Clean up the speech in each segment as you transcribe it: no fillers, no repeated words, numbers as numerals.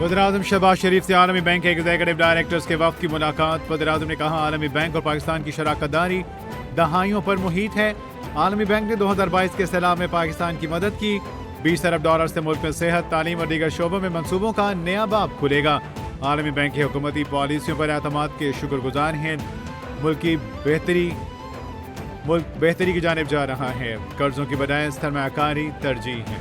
वज़ीर-ए-आज़म शहबाज शरीफ से आलमी बैंक के एग्जीक्यूटिव डायरेक्टर्स के वफ़द की मुलाकात। वज़ीर-ए-आज़म ने कहा आलमी बैंक और पाकिस्तान की शराकतदारी दहाइयों पर मुहित है। आलमी बैंक ने 2022 के सैलाब में पाकिस्तान की मदद की। 20 अरब डॉलर से मुल्क में सेहत, तालीम और दीगर शोबों में मनसूबों का नया बाब खुलेगा। आलमी बैंक की हुकूमती पॉलिसियों पर एतमाद के शुक्रगुजार हैं। मुल्क बेहतरी की जानिब जा रहा है। कर्जों की बजाय सरमायाकारी तरजीह है।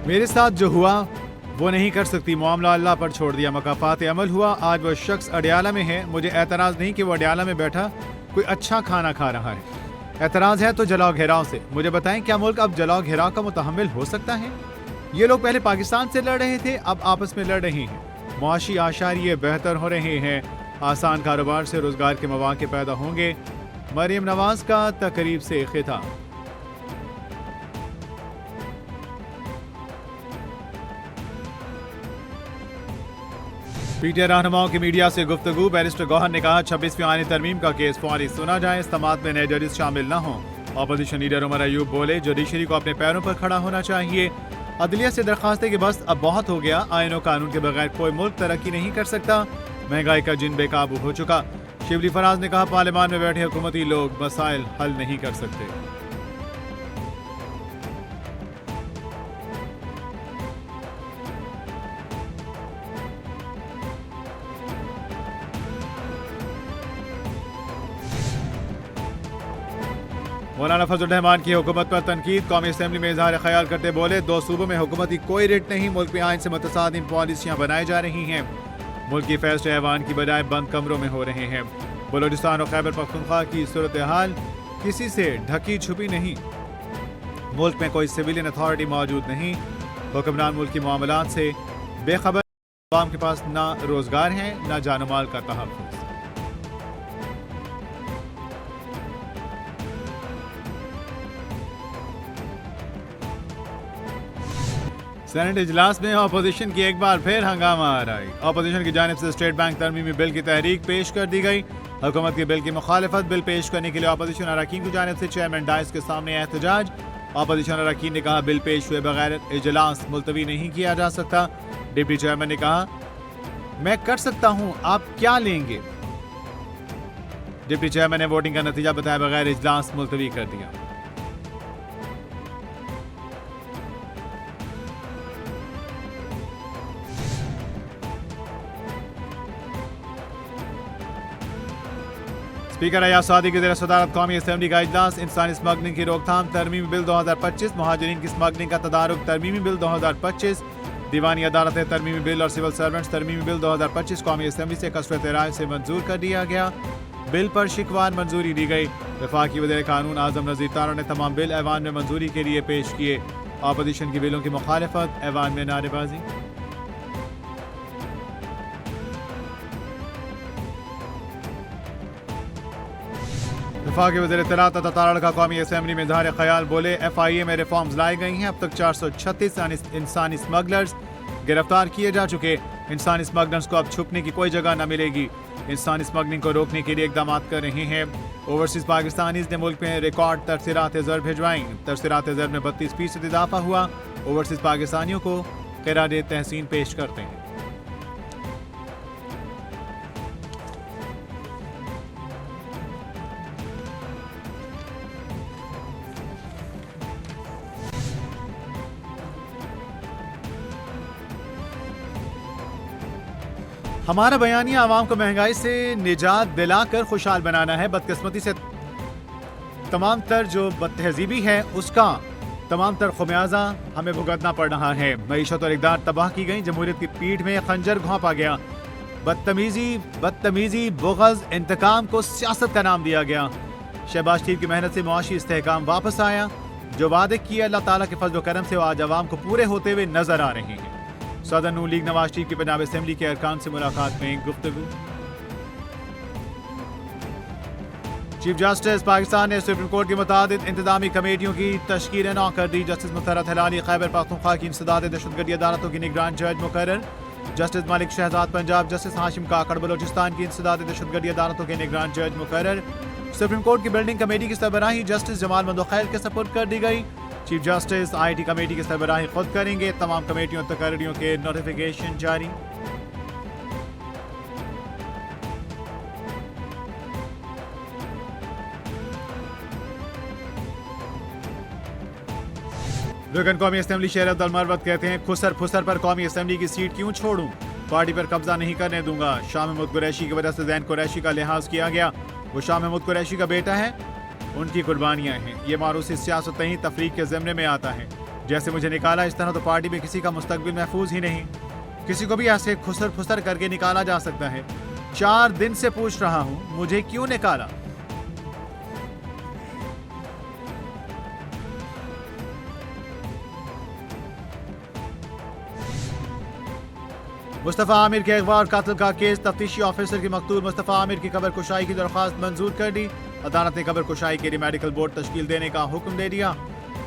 मेरे साथ जो हुआ वो नहीं कर सकती, मामला अल्लाह पर छोड़ दिया। मकाफात अमल हुआ। आज वो शख्स अडियाला में है। मुझे एतराज़ नहीं कि वो अडियाला में बैठा कोई अच्छा खाना खा रहा है। एतराज़ है तो जलाओ घेराव से। मुझे बताएं, क्या मुल्क अब जलाओ घेराव का मुतहम्मिल हो सकता है? ये लोग पहले पाकिस्तान से लड़ रहे थे, अब आपस में लड़ रहे हैं। मुआशी आशारिये बेहतर हो रहे हैं। आसान कारोबार से रोजगार के मौके पैदा होंगे। मरियम नवाज का तकरीब से खिताब। पीटीआई रहनुमाओं की मीडिया से गुफ्तगू। बैरिस्टर गौहर ने कहा 26वीं आईनी तरमीम का केस फौरी सुना जाए, इस्तेमाल में नए जजेस शामिल न हों। अपोजिशन लीडर उमर अयूब बोले जुडिशरी को अपने पैरों पर खड़ा होना चाहिए। अदलिया से दरखास्त कि बस अब बहुत हो गया, आईन और कानून के बगैर कोई मुल्क तरक्की नहीं कर सकता। महंगाई का जिन बेकाबू हो चुका। शिबली फराज ने कहा पार्लियामान में बैठे हुकूमती लोग मसाइल हल नहीं कर सकते। मौलाना फजल रहमान की हुकूमत पर तनकीद। कौमी असम्बली में इजहार ख्याल करते बोले 2 सूबों में हुकूमती कोई रेट नहीं, मुल्क में आइन से मुतसादिम पॉलिसियाँ बनाई जा रही हैं। मुल्क की फैसले ऐवान की बजाय बंद कमरों में हो रहे हैं। बलोचिस्तान और खैबर पख्तूनख्वा की सूरत हाल किसी से ढकी छुपी नहीं। मुल्क में कोई सिविलियन अथॉरिटी मौजूद नहीं। हुक्मरान मुल्क की मामलात से बेखबर। अवाम के पास ना रोजगार है ना जानो माल का तहफ़्फ़ुज़। सेनेट इजलास में अपोजिशन की एक बार फिर हंगामा आ रहा है। अपोजिशन की जानिब से स्टेट बैंक तरमीमी बिल की तहरीक पेश कर दी गई। हुकूमत के बिल की मुखालिफत। बिल पेश करने के लिए अपोजिशन अरकान की जानिब से चेयरमैन डाइस के सामने एहतजाज। अपोजिशन अरकान ने कहा बिल पेश हुए बगैर इजलास मुलतवी नहीं किया जा सकता। डिप्टी चेयरमैन ने कहा मैं कर सकता हूं, आप क्या लेंगे? डिप्टी चेयरमैन ने वोटिंग का नतीजा बताए बगैर इजलास मुलतवी कर दिया। स्पीकर अयाज सादी की ज़ेर सदारत कौमी असम्बली का इजलास। इंसानी स्मगलिंग की रोकथाम तरमीमी बिल 2025, मुहाजिरीन की स्मगलिंग का तदारुक तरमीमी बिल 2025, दीवानी अदालतें तरमीमी बिल और सिविल सर्वेंट्स तरमीमी बिल 2025 कौमी असम्बली से कसरत राय से मंजूर कर दिया गया। बिल पर शिकवार मंजूरी दी गई। वफाकी वज़ीर कानून आज़म नज़ीर तारा ने तमाम बिल ऐवान में मंजूरी के लिए पेश किए। अपोजिशन की बिलों की मुखालिफत, ऐवान में नारेबाजी। वफाकी वज़ीर इत्तलात अता तारड़ का कौमी असम्बली में इज़हार ख्याल। बोले FIA में रिफॉर्म्स लाई गई हैं। अब तक 436 इंसानी स्मगलर्स गिरफ्तार किए जा चुके। इंसानी स्मगलर्स को अब छुपने की कोई जगह न मिलेगी। इंसानी स्मगलिंग को रोकने के लिए इकदाम कर रहे हैं। ओवरसीज पाकिस्तानीज ने मुल्क में रिकॉर्ड तरसीरात ज़र भिजवाई। तरसीरात ज़र में 32% इजाफा हुआ। ओवरसीज पाकिस्तानियों को खिराज तहसीन पेश करते हैं। हमारा बयानिया आवाम को महंगाई से निजात दिलाकर खुशहाल बनाना है। बदकिस्मती से तमाम तर जो बदतहजीबी है उसका तमाम तर खुमियाजा हमें भुगतना पड़ रहा है। मईशत और इक़दार तबाह की गई। जमहूरियत की पीठ में खंजर घोंपा गया। बदतमीजी बुग़ज़ इंतकाम को सियासत का नाम दिया गया। शहबाज शरीफ की मेहनत से मुआशी इस्तेहकाम वापस आया। जो वादे किए अल्लाह ताला के फज़ल व करम से वो आज आवाम को पूरे होते हुए नजर आ रहे हैं। सदर नून लीग नवाज शरीफ की पंजाब असम्बली के अरकान से मुलाकात में गुफ्तगू। चीफ जस्टिस पाकिस्तान ने सुप्रीम कोर्ट की मुतादिद इंतजामी कमेटियों की तश्कील न कर दी। जस्टिस मुसर्रत हिलाली खैबर पख्तूनख्वा की इंसदाद दहशतगर्दी अदालतों की निगरान जज मुकर्रर। जस्टिस मलिक शहजाद पंजाब, जस्टिस हाशिम काकड़ बलोचिस्तान की इंसदादी दहशतगर्दी अदालतों के निगरान जज मुकर्रर। सुप्रीम कोर्ट की बिल्डिंग कमेटी की सरबराही जस्टिस जमाल मंदोखैल के सपुर्द कर दी गई। चीफ जस्टिस IT कमेटी की सरबराही खुद करेंगे। तमाम कमेटियों और तकर्रियों के नोटिफिकेशन जारी। रुकन कौमी असम्बली शेर अब्दुल मरवत कहते हैं, खुसर फुसर पर कौमी असम्बली की सीट क्यों छोड़ूं, पार्टी पर कब्जा नहीं करने दूंगा। शाह महमूद कुरैशी की वजह से जैन कुरैशी का लिहाज किया गया। वो शाह महमूद कुरैशी का बेटा है, उनकी कुर्बानियां हैं। ये मारूसी सियासत नहीं तफरीक के ज़िम्मे में आता है। जैसे मुझे निकाला इस तरह तो पार्टी में किसी का मुस्तकबिल महफूज ही नहीं। किसी को भी ऐसे खुसर फुसर करके निकाला जा सकता है। 4 दिन से पूछ रहा हूं, मुझे क्यों निकाला। मुस्तफ़ा आमिर के अगवा और कत्ल का केस, तफ्तीशी ऑफिसर की मकतूल मुस्तफ़ा आमिर की कब्र कुशाई की दरख्वास्त मंजूर कर दी। अदालत ने कब्र कुशाई के लिए मेडिकल बोर्ड तश्कील देने का हुक्म दे दिया।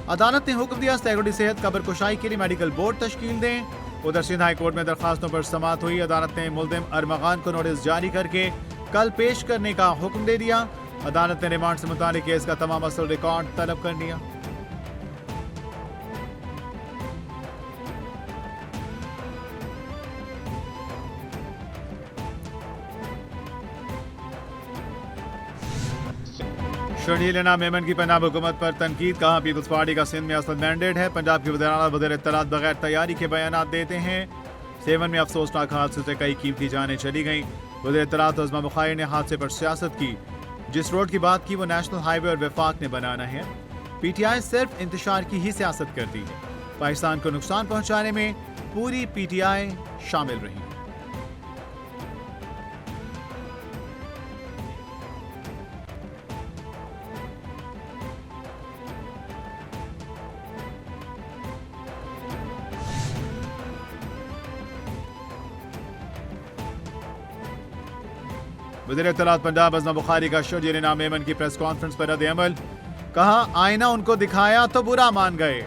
अदालत ने हुक्म दिया सिक्योरिटी सेहत कब्र कुशाई के लिए मेडिकल बोर्ड तश्कील दें। उधर सिंध हाई कोर्ट में दरखास्तों पर समाअत हुई। अदालत ने मुल्जिम अरमगान को नोटिस जारी करके कल पेश करने का हुक्म दे दिया। अदालत ने रिमांड से मुतालिक केस का तमाम असल रिकॉर्ड तलब कर लिया। शर्जील मेमन की पंजाब हुकूमत पर तनकीद, कहा पीपल्स पार्टी का सिंध में असल मैंडेट है। पंजाब के वज़ीर इत्तलात बगैर तैयारी के बयान देते हैं। सेवन में अफसोसनाक हादसे से कई कीमती जानें चली गईं। वज़ीर इत्तलात उज़्मा बुखारी ने हादसे पर सियासत की। जिस रोड की बात की वो नेशनल हाईवे और वफाक ने बनाना है। PTI सिर्फ इंतशार की ही सियासत करती है। पाकिस्तान को नुकसान पहुँचाने में पूरी PTI शामिल रही। वज़ीर इत्तलात पंजाब उज़्मा बुखारी का शर्जील मेमन की प्रेस कॉन्फ्रेंस पर रद्द-ए-अमल, कहा आईना उनको दिखाया तो बुरा मान गए।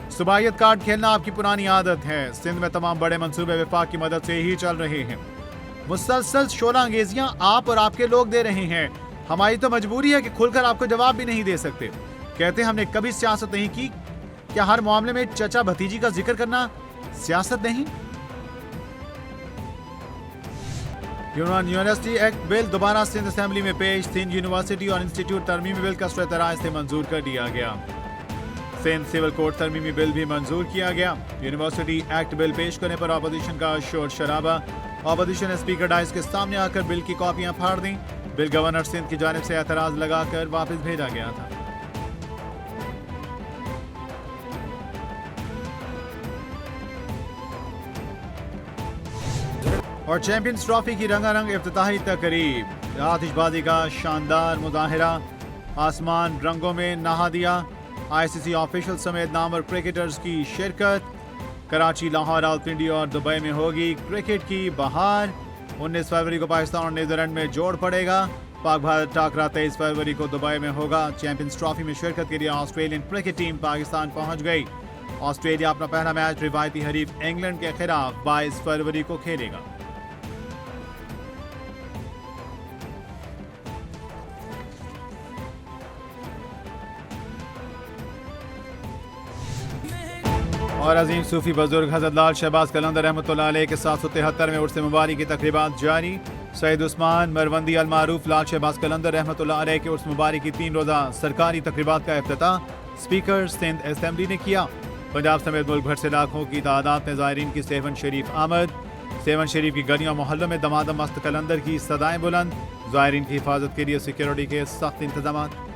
सुबाहियत कार्ड खेलना आपकी पुरानी आदत है। सिंध में तमाम बड़े मंसूबे वफाक की मदद से ही चल रहे हैं। मुसलसल शोला अंगेजियां आप और आपके लोग दे रहे हैं। हमारी तो मजबूरी है कि खुलकर आपको जवाब भी नहीं दे सकते। कहते हमने कभी सियासत नहीं की। क्या हर मामले में चचा भतीजी का जिक्र करना सियासत नहीं? यूनिवर्सिटी एक्ट बिल दोबारा सिंध असेंबली में पेश। सिंध यूनिवर्सिटी और इंस्टीट्यूट तरमीमी बिल का इस्तराज से मंजूर कर दिया गया। सिंध सिविल कोड तरमीमी बिल भी मंजूर किया गया। यूनिवर्सिटी एक्ट बिल पेश करने पर अपोजिशन का शोर शराबा। अपोजिशन ने स्पीकर डाइस के सामने आकर बिल की कॉपियां फाड़ दी। बिल गवर्नर सिंध की जानिब से एतराज लगाकर वापस भेजा गया था। और चैंपियंस ट्रॉफी की रंगारंग इफ्तिताही तकरीब। आतिशबाजी का शानदार मुजाहिरा, आसमान रंगों में नहा दिया। ICC ऑफिशियल समेत नामवर क्रिकेटर्स की शिरकत। कराची, लाहौर, रावलपिंडी और दुबई में होगी क्रिकेट की बहार। 19 फरवरी को पाकिस्तान और न्यूजीलैंड में जोड़ पड़ेगा। पाक भारत टाकरा 23 फरवरी को दुबई में होगा। चैंपियंस ट्रॉफी में शिरकत के लिए ऑस्ट्रेलियन क्रिकेट टीम पाकिस्तान पहुंच गई। ऑस्ट्रेलिया अपना पहला मैच रिवायती हरीफ इंग्लैंड के खिलाफ 22 फरवरी को खेलेगा। और अजीम सूफी बुजुर्ग हज़रत लाल शहबाज कलंदर रहमतुल्लाह अलैह के 773वें उर्स मुबारक की तकरीबात जारी। सैयद उस्मान मरवंदी अल मारूफ लाल शहबाज कलंदर रहमतुल्लाह अलैह के उर्स मुबारक की 3 रोज़ा सरकारी तकरीबात का इफ्तिताह स्पीकर सिंध असेंबली ने किया। पंजाब समेत मुल्क भर से लाखों की तादाद में ज़ायरीन की सेवन शरीफ आमद। सेवन शरीफ की गलियों मोहल्लों में दमादम मस्त कलंदर की सदाएं बुलंद। ज़ायरीन की हिफाजत के लिए सिक्योरिटी के सख्त इंतजाम।